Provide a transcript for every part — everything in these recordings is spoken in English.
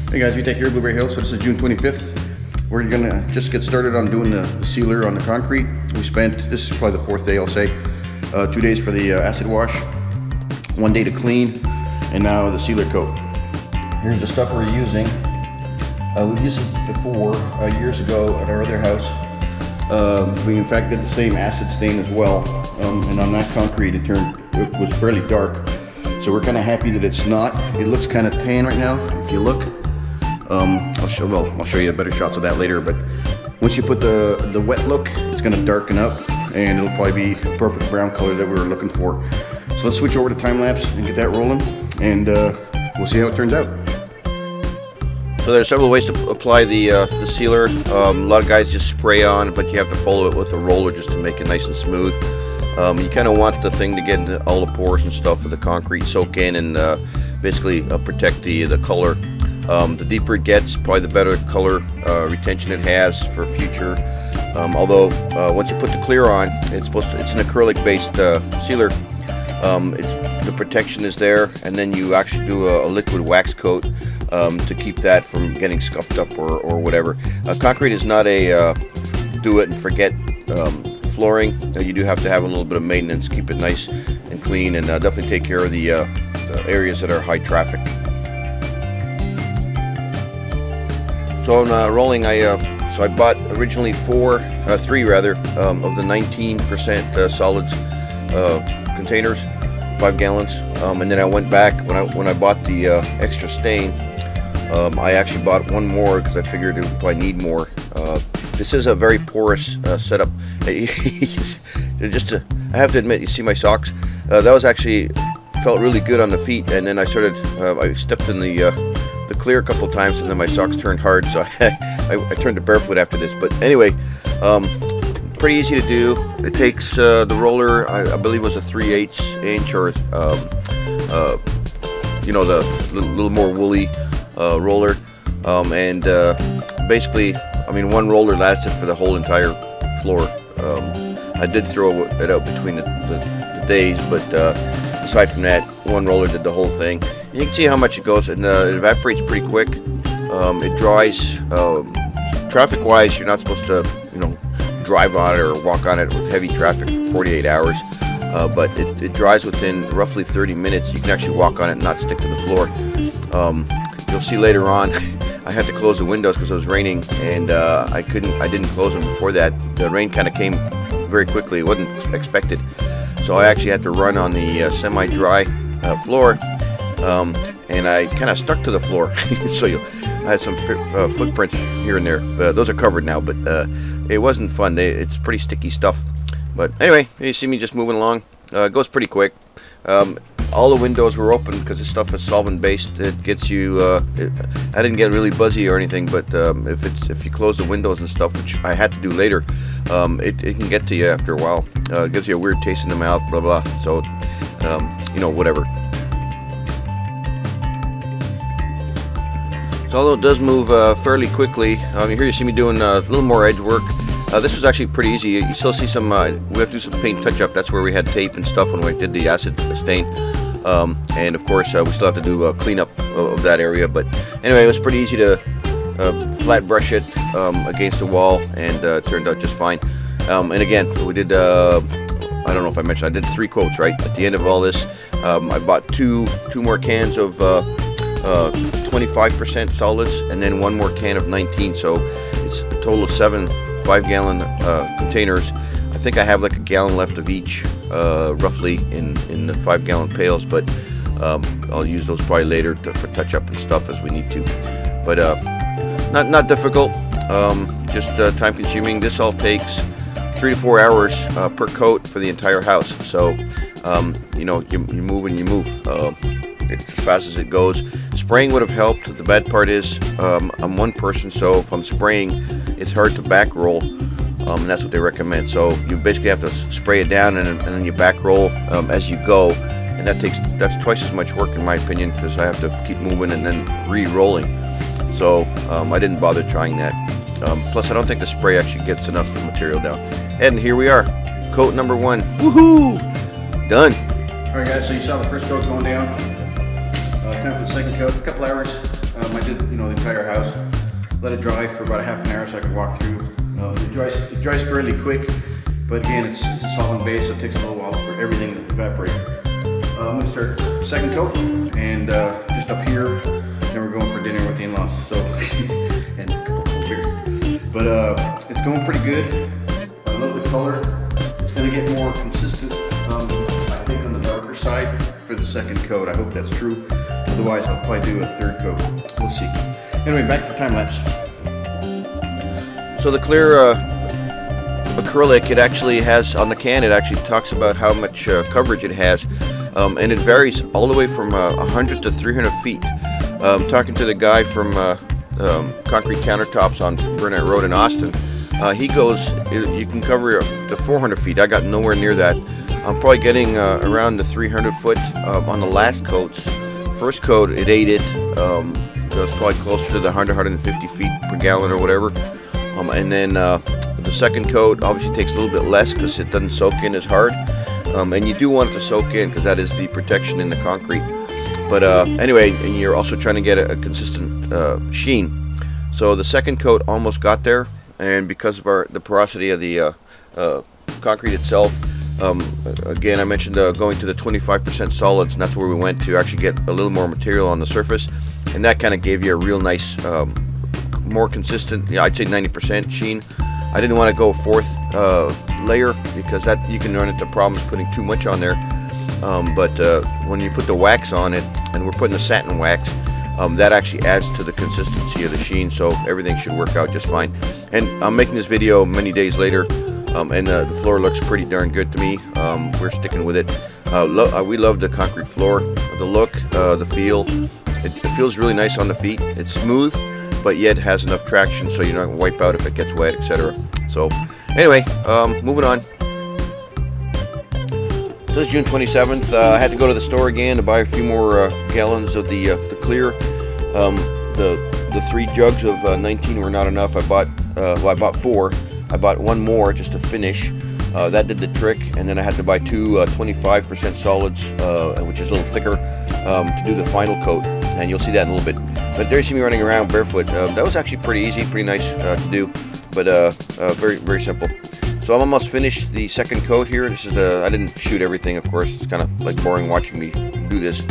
Hey guys, we take here Blueberry Hill. So this is June 25th. We're gonna just get started on doing the sealer on the concrete. We spent, this is probably the fourth day I'll say, 2 days for the acid wash, 1 day to clean, and now the sealer coat. Here's the stuff we're using. We've used it before, years ago at our other house. We in fact did the same acid stain as well, and on that concrete it was fairly dark. So we're kind of happy that it's not. It looks kind of tan right now, if you look. I'll show you better shots of that later, but once you put the wet look, it's going to darken up and it'll probably be a perfect brown color that we were looking for. So let's switch over to time lapse and get that rolling, and we'll see how it turns out. So there's several ways to apply the sealer. A lot of guys just spray on, but you have to follow it with a roller just to make it nice and smooth. You kind of want the thing to get into all the pores and stuff of the concrete, soak in, and basically protect the color. The deeper it gets, probably the better color retention it has for future. Although once you put the clear on, it's an acrylic-based sealer. The protection is there, and then you actually do a liquid wax coat to keep that from getting scuffed up or whatever. Concrete is not a do it and forget flooring. You do have to have a little bit of maintenance, keep it nice and clean, and definitely take care of the areas that are high traffic. So on rolling, I bought originally three of the 19% solids containers, 5 gallons, and then I went back when I bought the extra stain. I actually bought one more because I figured it would probably need more. This is a very porous setup. I have to admit, you see my socks? That was actually felt really good on the feet, and then I stepped in the clear a couple times, and then my socks turned hard, so I turned to barefoot after this. But anyway, pretty easy to do. It takes the roller, I believe it was a 3/8 inch, or the little more woolly roller, and basically, I mean, one roller lasted for the whole entire floor. I did throw it out between the days, but aside from that, one roller did the whole thing. And you can see how much it goes, and it evaporates pretty quick. It dries. Traffic-wise, you're not supposed to, drive on it or walk on it with heavy traffic for 48 hours. But it dries within roughly 30 minutes. You can actually walk on it and not stick to the floor. You'll see later on, I had to close the windows because it was raining, and I didn't close them before that. The rain kind of came very quickly. It wasn't expected. So I actually had to run on the semi-dry floor, and I kind of stuck to the floor. So I had some footprints here and there. Those are covered now, but it wasn't fun. It's pretty sticky stuff. But anyway, you see me just moving along. It goes pretty quick. All the windows were open because the stuff is solvent-based. It gets you. I didn't get really buzzy or anything, but if you close the windows and stuff, which I had to do later, it can get to you after a while. It gives you a weird taste in the mouth, blah blah. So, whatever. So although it does move fairly quickly, here you see me doing a little more edge work. This was actually pretty easy. You still see some. We have to do some paint touch-up. That's where we had tape and stuff when we did the acid stain. And of course, we still have to do a cleanup of that area. But anyway, it was pretty easy to flat brush it against the wall, and it turned out just fine. And again, we did. I don't know if I mentioned, I did 3 coats. Right at the end of all this, I bought two more cans of 25% solids, and then one more can of 19. So it's a total of 7 5-gallon containers. I think I have like a gallon left of each, roughly in the 5-gallon pails, but I'll use those probably later for touch-up and stuff as we need to. But not difficult, just time-consuming. This all takes 3 to 4 hours per coat for the entire house. So you move and you move. It's as fast as it goes. Spraying would have helped. The bad part is I'm one person, so if I'm spraying, it's hard to back roll, and that's what they recommend. So you basically have to spray it down and then you back roll as you go, and that's twice as much work in my opinion, because I have to keep moving and then re-rolling. So I didn't bother trying that. Plus I don't think the spray actually gets enough material down. And here we are, coat number 1. Woohoo! Done. All right, guys. So you saw the first coat going down. Time for the second coat. A couple hours. I did, the let it dry for about a half an hour so I can walk through. It dries fairly quick, but again, it's a solid base, so it takes a little while for everything to evaporate. I'm gonna start second coat, and just up here, then we're going for dinner with the in-laws. So, and a couple cold beer. But it's going pretty good. I love the color. It's gonna get more consistent, I think, on the darker side for the second coat. I hope that's true. Otherwise, I'll probably do a third coat. We'll see. Anyway, back to time lapse. So the clear acrylic, it actually has on the can, it actually talks about how much coverage it has, and it varies all the way from 100 to 300 feet. Talking to the guy from Concrete Countertops on Burnett Road in Austin, he goes, you can cover up to 400 feet. I got nowhere near that. I'm probably getting around the 300 foot on the last coats. First coat, it ate it, so it's probably closer to the 100-150 feet per gallon or whatever. And then the second coat obviously takes a little bit less because it doesn't soak in as hard. And you do want it to soak in because that is the protection in the concrete. But anyway, and you're also trying to get a consistent sheen. So the second coat almost got there, and because of the porosity of the concrete itself, again, I mentioned going to the 25% solids, and that's where we went to actually get a little more material on the surface, and that kind of gave you a real nice, more consistent, I'd say 90% sheen. I didn't want to go fourth layer because that you can run into problems putting too much on there. But when you put the wax on it, and we're putting the satin wax, that actually adds to the consistency of the sheen, so everything should work out just fine. And I'm making this video many days later, and the floor looks pretty darn good to me. We're sticking with it. We love the concrete floor, the look, the feel. It feels really nice on the feet. It's smooth, but yet has enough traction so you're not going to wipe out if it gets wet, etc. So anyway, moving on. So it's June 27th. I had to go to the store again to buy a few more gallons of the clear. The 3 jugs of 19 were not enough. I bought 4. I bought 1 more just to finish. That did the trick, and then I had to buy 2 25% solids, which is a little thicker, to do the final coat, and you'll see that in a little bit. But there you see me running around barefoot. That was actually pretty easy, pretty nice to do, but very, very simple. So I'm almost finished the second coat here. This is I didn't shoot everything, of course. It's kind of like boring watching me do this,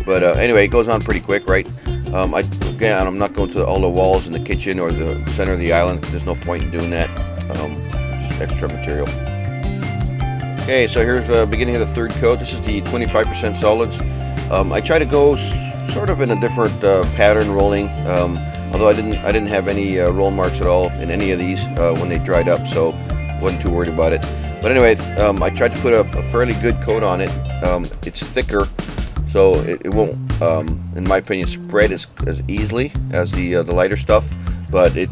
but anyway, it goes on pretty quick, right? Again, I'm not going to all the walls in the kitchen or the center of the island. There's no point in doing that. Just extra material. Okay, so here's the beginning of the third coat. This is the 25% solids. I try to go sort of in a different pattern rolling, although I didn't have any roll marks at all in any of these when they dried up, so wasn't too worried about it. But anyway, I tried to put a fairly good coat on it. It's thicker, so it won't, in my opinion, spread as easily as the lighter stuff. But you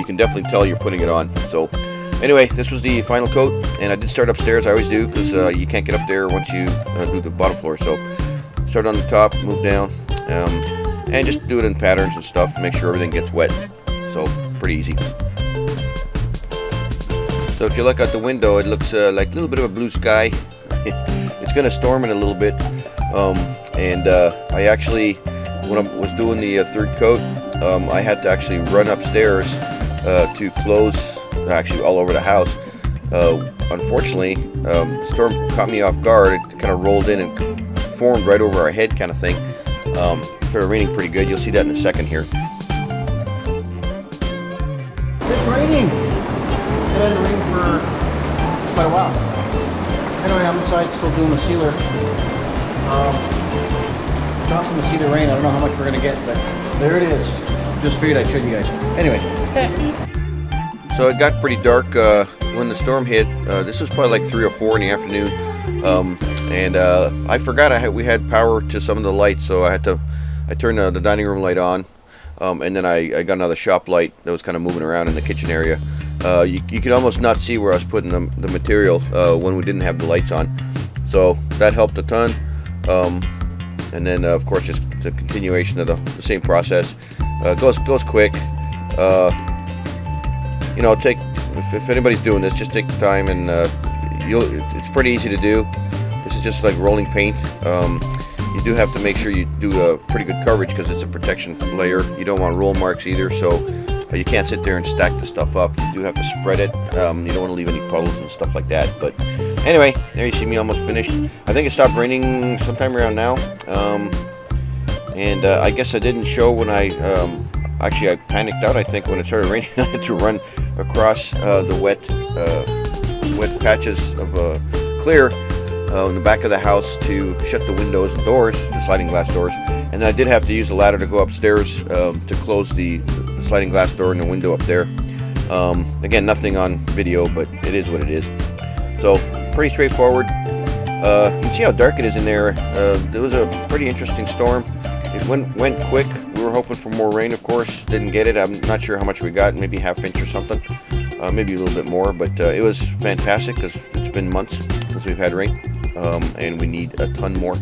can definitely tell you're putting it on. So anyway, this was the final coat, and I did start upstairs. I always do because you can't get up there once you do the bottom floor. So start on the top, move down, and just do it in patterns and stuff. Make sure everything gets wet. So pretty easy. So if you look out the window, it looks like a little bit of a blue sky. It's going to storm in a little bit, and I actually, when I was doing the third coat, I had to actually run upstairs to close, actually all over the house. Unfortunately, the storm caught me off guard. It kind of rolled in and formed right over our head, kind of thing. Started raining pretty good. You'll see that in a second here. It's raining. It hasn't rained for quite a while. Anyway, I'm inside still doing the sealer. Dropping the sealer rain. I don't know how much we're gonna get, but there it is. Just figured I'd show you guys. Anyway. So it got pretty dark when the storm hit. This was probably like 3 or 4 in the afternoon, and I forgot we had power to some of the lights, so I turned the dining room light on, and then I got another shop light that was kind of moving around in the kitchen area. You could almost not see where I was putting the material when we didn't have the lights on, so that helped a ton. And then of course just the continuation of the same process. Goes quick. You know, if anybody's doing this, just take the time, and it's pretty easy to do. This is just like rolling paint. You do have to make sure you do a pretty good coverage because it's a protection layer. You don't want roll marks either, so You can't sit there and stack the stuff up. You do have to spread it. You don't want to leave any puddles and stuff like that. But anyway, there you see me almost finished. I think it stopped raining sometime around now. And I guess I didn't show when I actually I panicked out. I think when it started raining, I had to run across the wet patches of clear in the back of the house to shut the windows and doors, the sliding glass doors. And I did have to use a ladder to go upstairs to close the sliding glass door and the window up there. Again, nothing on video, but it is what it is. So pretty straightforward. You can see how dark it is in there. It was a pretty interesting storm. It went quick. We were hoping for more rain, of course. Didn't get it. I'm not sure how much we got, maybe ½ inch or something. Maybe a little bit more, but it was fantastic because it's been months since we've had rain, and we need a ton more.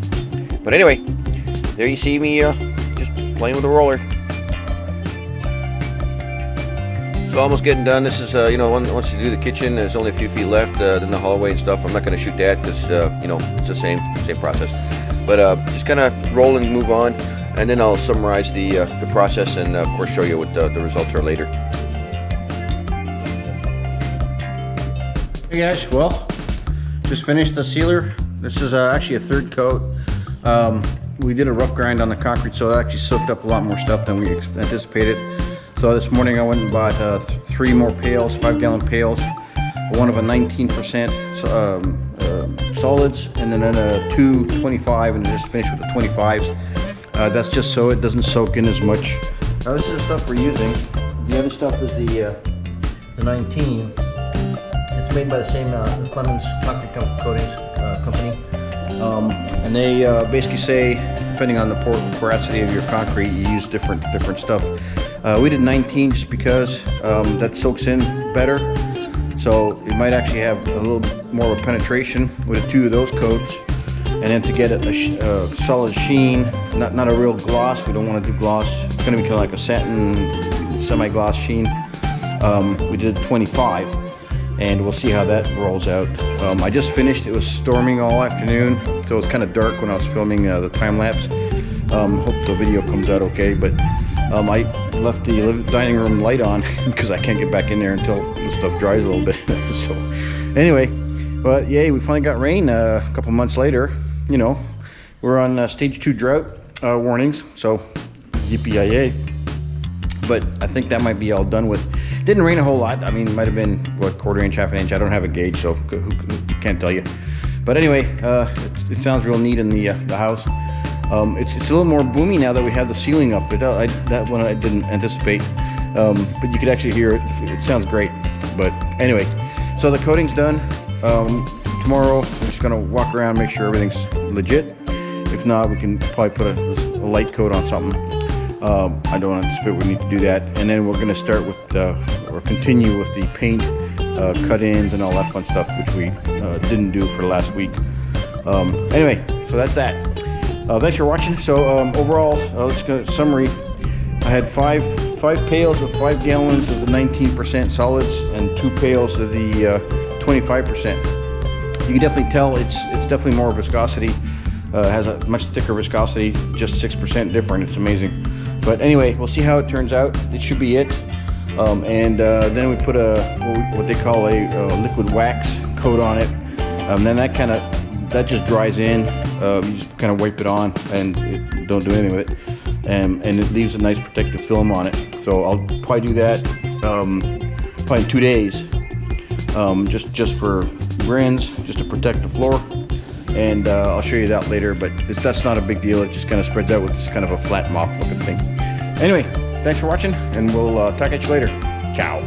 But anyway, there you see me just playing with a roller. So almost getting done. This is, once you do the kitchen, there's only a few feet left. Then the hallway and stuff. I'm not going to shoot that because, it's the same process. But just kind of roll and move on, and then I'll summarize the process and, of course, show you what the results are later. Hey guys, well, just finished the sealer. This is actually a third coat. We did a rough grind on the concrete, so it actually soaked up a lot more stuff than we anticipated. So this morning I went and bought 3 more pails, 5-gallon pails, one of a 19% solids, and then a 225, and just finished with the 25s. That's just so it doesn't soak in as much. Now this is the stuff we're using. The other stuff is the 19. It's made by the same Clemons Concrete Coatings company, and they basically say, depending on the porosity of your concrete, you use different stuff. We did 19 just because that soaks in better, so it might actually have a little more of a penetration with 2 of those coats, and then to get a solid sheen, not a real gloss. We don't want to do gloss. It's going to be kind of like a satin semi-gloss sheen. We did 25. And we'll see how that rolls out. I just finished. It was storming all afternoon, so it was kind of dark when I was filming the time lapse. Hope the video comes out okay, but I left the dining room light on because I can't get back in there until the stuff dries a little bit. So anyway, but yay, we finally got rain a couple months later. We're on stage 2 drought warnings, so yippee-yay. But I think that might be all done with. Didn't rain a whole lot. I mean, it might have been, what, ½ inch, ½ inch. I don't have a gauge, so who can't tell you. But anyway, it sounds real neat in the house. It's a little more boomy now that we have the ceiling up. That one I didn't anticipate. But you could actually hear it. It sounds great. But anyway, so the coating's done. Tomorrow, we're just going to walk around, make sure everything's legit. If not, we can probably put a light coat on something. I don't anticipate we need to do that. And then we're going to start with, or continue with the paint, cut-ins and all that fun stuff, which we didn't do for last week. Anyway, so that's that. Thanks for watching. So overall, let's go summary. I had five pails of 5 gallons of the 19% solids and 2 pails of the 25%. You can definitely tell it's definitely more viscosity. Has a much thicker viscosity, just 6% different. It's amazing. But anyway, we'll see how it turns out. It should be it. Then we put what they call a liquid wax coat on it. Then that just dries in. You just kind of wipe it on and don't do anything with it. And it leaves a nice protective film on it. So I'll probably do that probably in 2 days. Just for grins, just to protect the floor. And I'll show you that later, but that's not a big deal. It just kind of spreads out with this kind of a flat mop looking thing. Anyway, thanks for watching, and we'll talk at you later. Ciao.